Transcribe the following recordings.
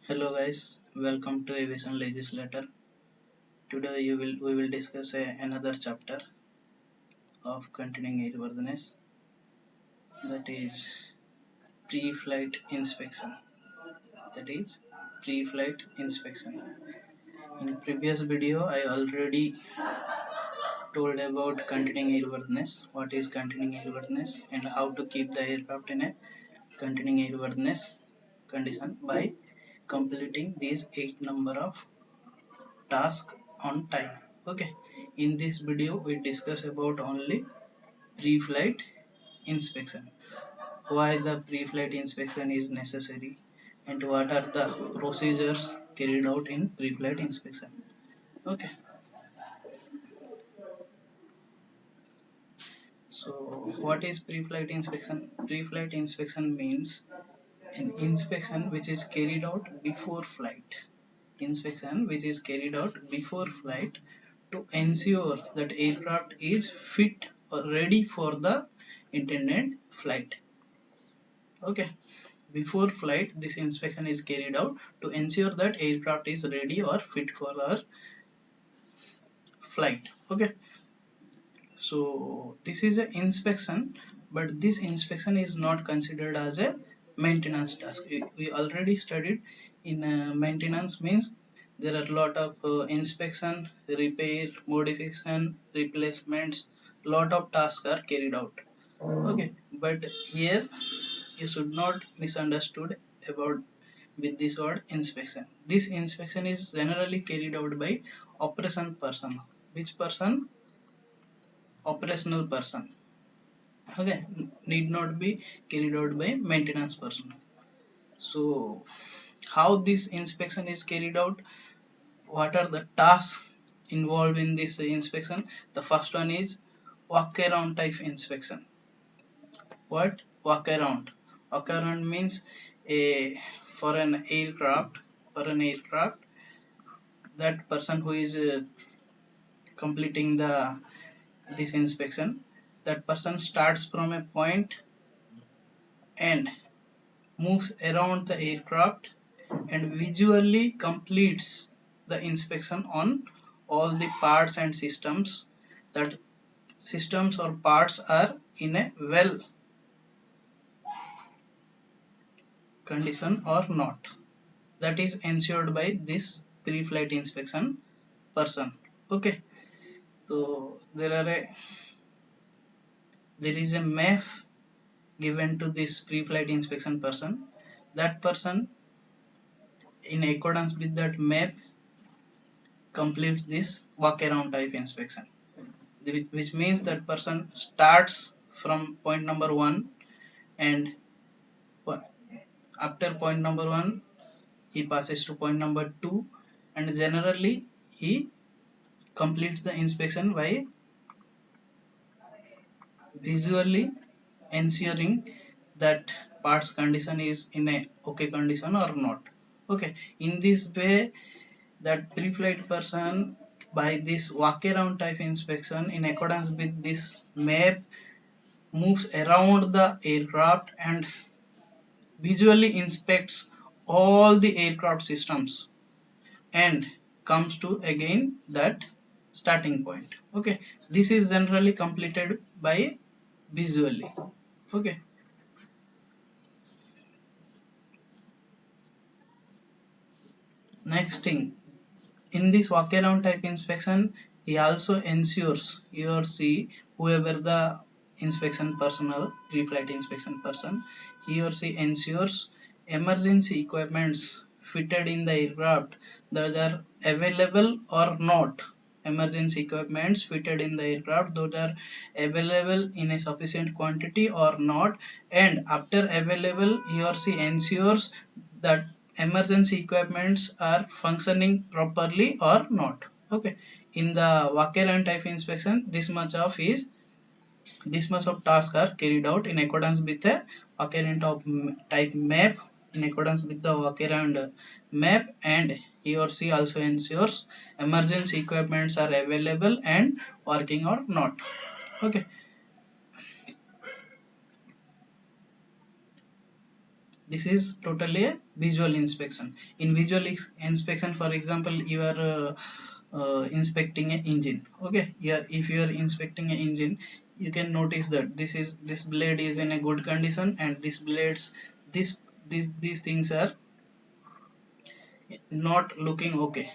Hello guys, welcome to Aviation Legislator. Today we will discuss another chapter of continuing airworthiness, that is pre-flight inspection. That is pre-flight inspection. In previous video, I already told about continuing airworthiness, what is continuing airworthiness, and how to keep the aircraft in a continuing airworthiness condition by completing these 8 number of tasks on time. Okay, in this video we discuss about only pre-flight inspection, why the pre-flight inspection is necessary, and what are the procedures carried out in pre-flight inspection. Okay, so what is pre-flight inspection? Pre-flight inspection means an inspection which is carried out before flight. Inspection which is carried out before flight to ensure that aircraft is fit or ready for the intended flight. Okay, before flight this inspection is carried out to ensure that aircraft is ready or fit for our flight. Okay, so this is an inspection, but this inspection is not considered as a maintenance task. We already studied in maintenance means there are a lot of inspection, repair, modification, replacements, lot of tasks are carried out. Okay, but here you should not misunderstood about with this word inspection. This inspection is generally carried out by operation person. Which person? Operational person. Okay, need not be carried out by maintenance person. So how this inspection is carried out, what are the tasks involved in this inspection? The first one is walk around type inspection. What? Walk around. Walk around means a for an aircraft, that person who is completing the this inspection, that person starts from a point and moves around the aircraft and visually completes the inspection on all the parts and systems, that systems or parts are in a well condition or not. That is ensured by this pre-flight inspection person. Okay, so there is a map given to this pre-flight inspection person. That person, in accordance with that map, completes this walk around type inspection, which means that person starts from point number 1 and after point number 1 he passes to point number 2, and generally he completes the inspection by visually ensuring that parts condition is in a okay condition or not. Okay, in this way that pre-flight person, by this walk around type inspection, in accordance with this map, moves around the aircraft and visually inspects all the aircraft systems and comes to again that starting point. Okay, this is generally completed by visually. Okay, next thing, in this walk around type inspection, he also ensures, he or she, whoever the inspection personnel, pre-flight inspection person, he or she ensures emergency equipments fitted in the aircraft that are available or not. Emergency equipments fitted in the aircraft that are available in a sufficient quantity or not, and after available he or she ensures that emergency equipments are functioning properly or not. Okay, in the walk around type inspection, this much of tasks are carried out in accordance with the walk around of type map, in accordance with the walk around map, and he or she also ensures emergency equipments are available and working or not. Okay, This is totally a visual inspection. In visual inspection, for example, you are inspecting an engine. Okay, yeah, if you are inspecting an engine, you can notice that this blade is in a good condition, and this blades, this these things are not looking okay.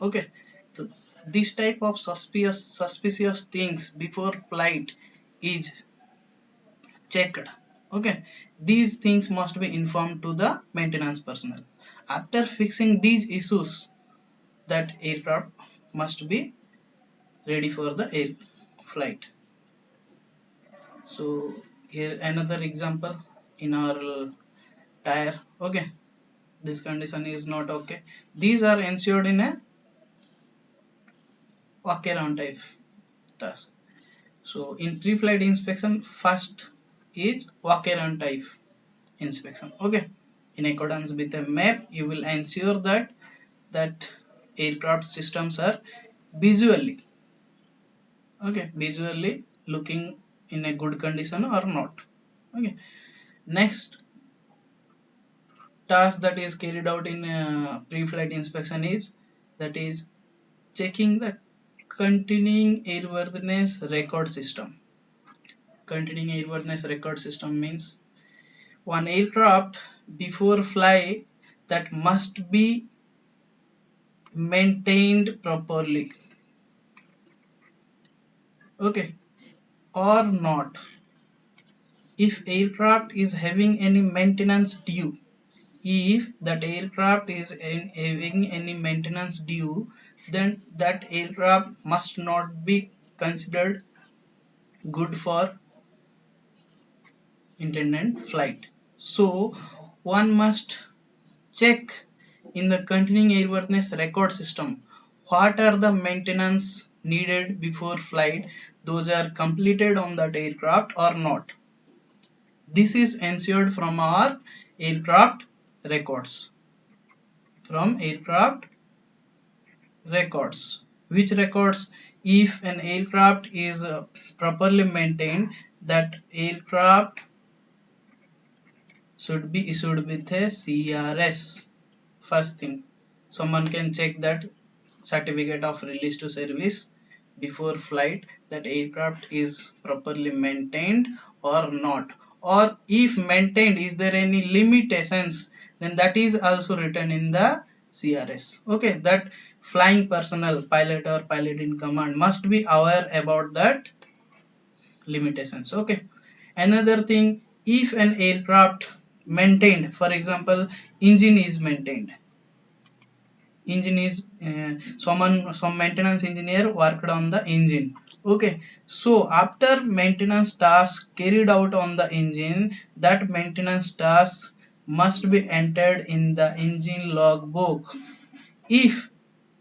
Okay, so this type of suspicious things before flight is checked. Okay, these things must be informed to the maintenance personnel. After fixing these issues, that aircraft must be ready for the air flight. So here another example in our tire. Okay, this condition is not okay. These are ensured in a walk around type task. So in pre-flight inspection, first is walk around type inspection. Okay, in accordance with a map, you will ensure that aircraft systems are visually, okay, visually looking in a good condition or not. Okay, next task that is carried out in pre-flight inspection is, that is checking the continuing airworthiness record system. Continuing airworthiness record system means one aircraft before fly that must be maintained properly. Okay, or not. If aircraft is having any maintenance due, if that aircraft is having any maintenance due, then that aircraft must not be considered good for intended flight. So one must check in the continuing airworthiness record system what are the maintenance needed before flight, those are completed on that aircraft or not. This is ensured from our aircraft records. From aircraft records. Which records? If an aircraft is properly maintained, that aircraft should be issued with a CRS. First thing, someone can check that certificate of release to service before flight, that aircraft is properly maintained or not, or if maintained, is there any limitations, then that is also written in the CRS. Okay, that flying personnel, pilot or pilot in command, must be aware about that limitations. Okay, another thing, if an aircraft maintained, for example, engine is maintained, engine is some maintenance engineer worked on the engine. Okay, so after maintenance task carried out on the engine, that maintenance task must be entered in the engine logbook. If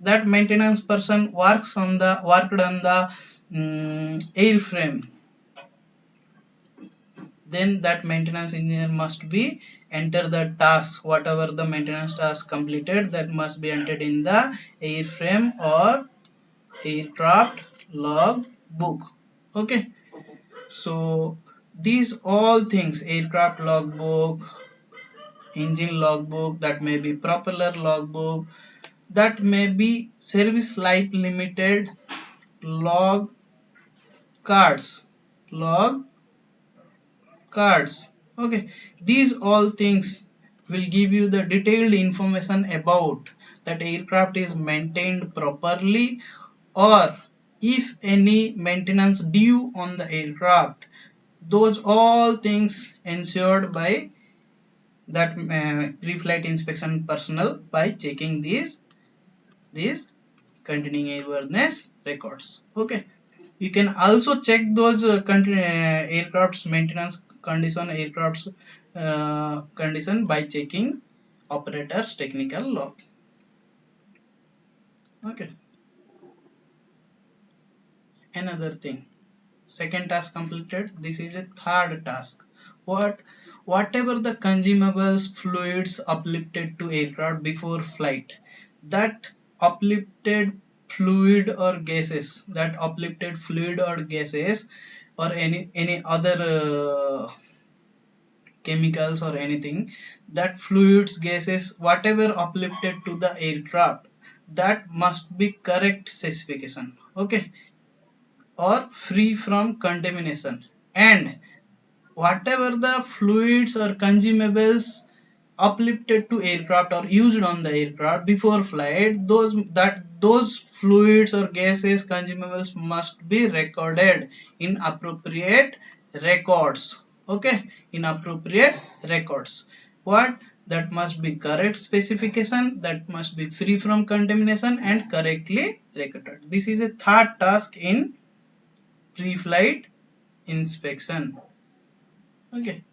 that maintenance person worked on the airframe, then that maintenance engineer must be enter the task, whatever the maintenance task completed, that must be entered in the airframe or aircraft log book. Okay, so these all things, aircraft logbook, engine logbook, that may be propeller logbook, that may be service life limited log cards, log cards. Okay, these all things will give you the detailed information about that aircraft is maintained properly, or if any maintenance due on the aircraft, those all things ensured by that pre-flight inspection personnel by checking these continuing airworthiness records. Okay, you can also check those aircraft's maintenance condition, aircraft's condition by checking operator's technical log. Okay, another thing, second task completed, this is a third task. Whatever the consumables, fluids uplifted to aircraft before flight, that uplifted fluid or gases, or any other chemicals or anything, that fluids, gases, whatever uplifted to the aircraft, that must be correct specification, okay, or free from contamination. And whatever the fluids or consumables uplifted to aircraft or used on the aircraft before flight, those fluids or gases consumables must be recorded in appropriate records, okay, in appropriate records. What? That must be correct specification, that must be free from contamination and correctly recorded. This is a third task in pre-flight inspection, okay.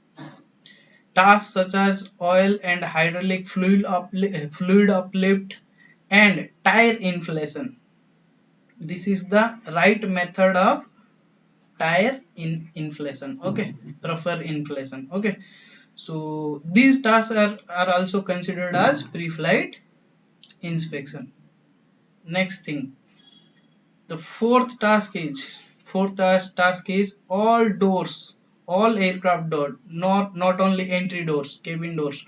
Tasks such as oil and hydraulic fluid uplift and tire inflation. This is the right method of tire inflation. Okay, proper inflation. Okay, so these tasks are also considered as pre-flight inspection. Next thing, the fourth task is all doors, all aircraft door, not only entry doors, cabin doors.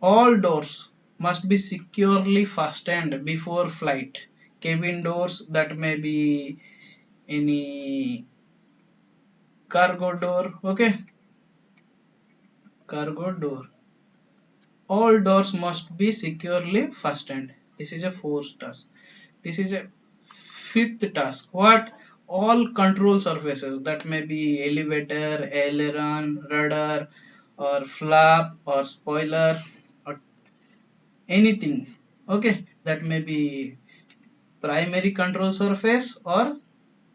All doors must be securely fastened before flight. Cabin doors, that may be any cargo door, okay, cargo door. All doors must be securely fastened. This is a fourth task. This is a fifth task. What? All control surfaces, that may be elevator, aileron, rudder, or flap, or spoiler, or anything, okay, that may be primary control surface or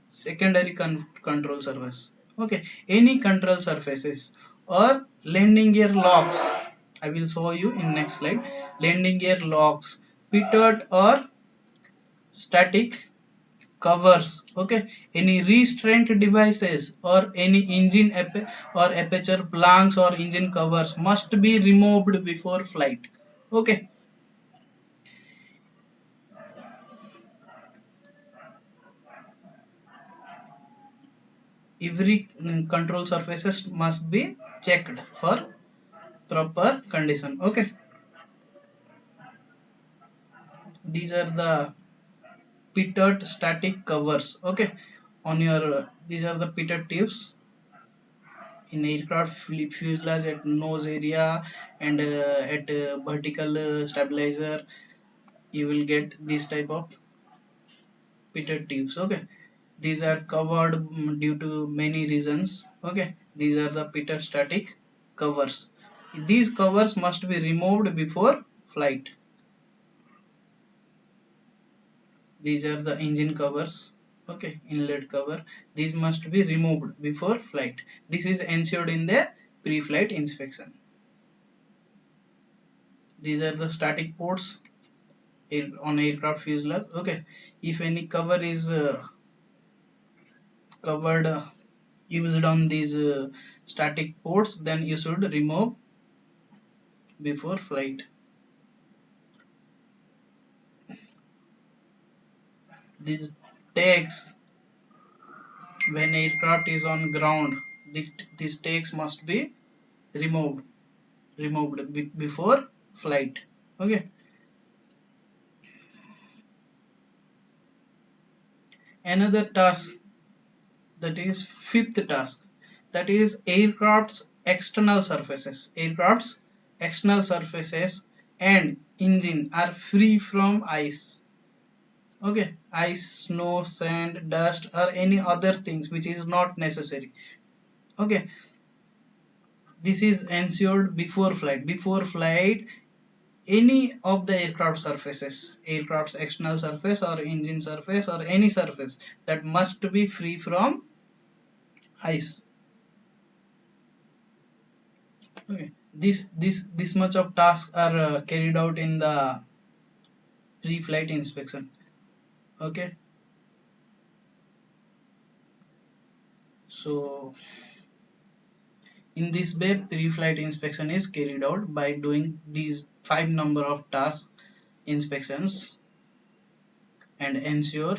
secondary control surface, okay, any control surfaces, or landing gear locks. I will show you in next slide. Landing gear locks, pitot or static covers, okay, any restraint devices or any engine or aperture blanks or engine covers must be removed before flight, okay. Every control surfaces must be checked for proper condition, okay. These are the pitot static covers, okay, on your these are the pitot tubes in aircraft fuselage at nose area and at vertical stabilizer. You will get this type of pitot tubes, okay. These are covered due to many reasons, okay. These are the pitot static covers. These covers must be removed before flight. These are the engine covers, okay, inlet cover. These must be removed before flight. This is ensured in the pre-flight inspection. These are the static ports on aircraft fuselage, okay. If any cover is covered used on these static ports, then you should remove before flight. These tags, when aircraft is on ground, these tags must be removed before flight, okay. Another task, that is fifth task, that is aircraft's external surfaces and engine are free from ice, okay, ice, snow, sand, dust, or any other things which is not necessary, okay. This is ensured before flight. Any of the aircraft's external surface or engine surface or any surface, that must be free from ice, okay. This much of tasks are carried out in the pre-flight inspection, okay. So in this way, pre-flight inspection is carried out by doing these 5 number of task inspections and ensure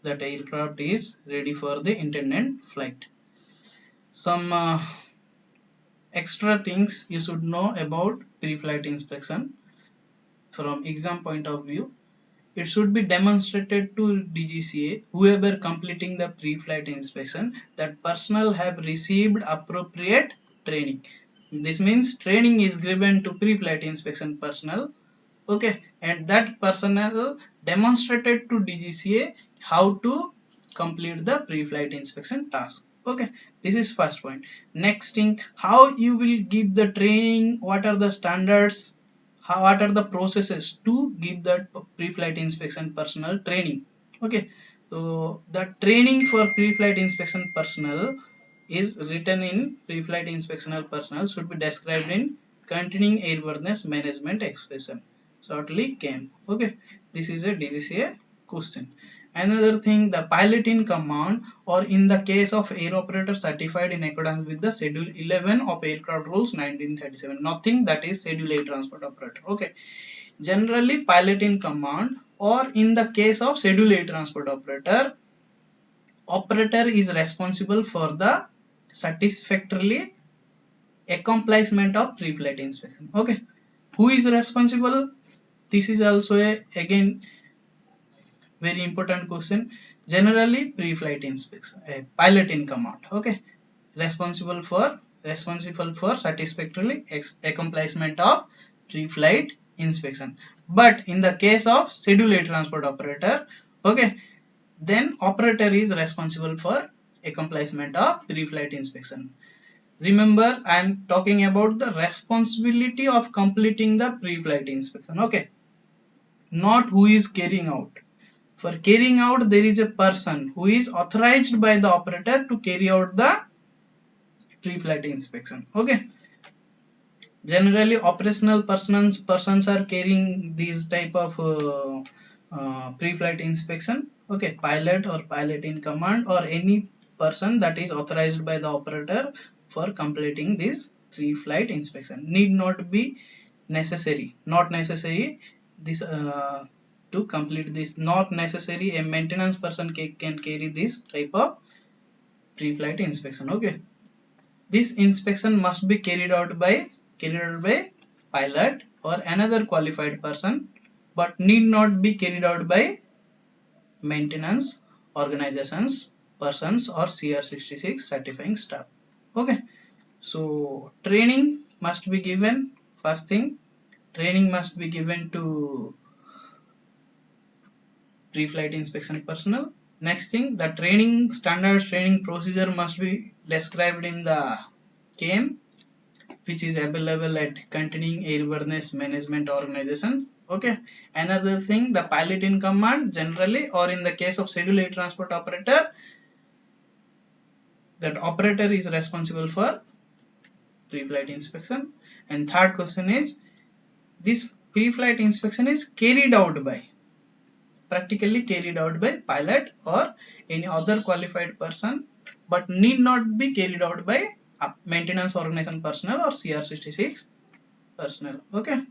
that aircraft is ready for the intended flight. Some extra things you should know about pre-flight inspection from exam point of view. It should be demonstrated to DGCA, whoever completing the pre-flight inspection, that personnel have received appropriate training. This means training is given to pre-flight inspection personnel, okay, and that personnel demonstrated to DGCA how to complete the pre-flight inspection task. Okay, this is first point. Next thing, how you will give the training, what are the standards, what are the processes to give that pre-flight inspection personnel training. Okay, so the training for pre-flight inspection personnel is written in pre-flight inspectional personnel should be described in continuing airworthiness management expression, shortly CAM. Okay, this is a DGCA question. Another thing, the pilot in command or in the case of air operator certified in accordance with the schedule 11 of aircraft rules 1937, nothing, that is schedule A transport operator. Okay, generally pilot in command or in the case of schedule A transport operator, operator is responsible for the satisfactorily accomplishment of pre-flight inspection. Okay, who is responsible? This is also again very important question. Generally pre-flight inspection, pilot in command, okay, responsible for satisfactorily accomplishment of pre-flight inspection. But in the case of schedule A transport operator, okay, then operator is responsible for accomplishment of pre-flight inspection. Remember, I am talking about the responsibility of completing the pre-flight inspection, okay, not who is carrying out. For carrying out, there is a person who is authorized by the operator to carry out the pre-flight inspection. Okay. Generally, operational persons are carrying these type of pre-flight inspection. Okay, pilot or pilot in command or any person that is authorized by the operator for completing this pre-flight inspection. Need not be necessary. Not necessary. This to complete this, not necessary a maintenance person can carry this type of pre-flight inspection. Okay, this inspection must be carried out by pilot or another qualified person, but need not be carried out by maintenance organizations persons or CR66 certifying staff. Okay, so training must be given. First thing, training must be given to pre-flight inspection personnel. Next thing, the training standards, training procedure must be described in the CAM, which is available at continuing airworthiness management organization. Okay. Another thing, the pilot in command generally or in the case of schedule A transport operator, that operator is responsible for pre-flight inspection. And third question is, this pre-flight inspection is carried out by, practically carried out by pilot or any other qualified person, but need not be carried out by maintenance organization personnel or CR66 personnel. Okay.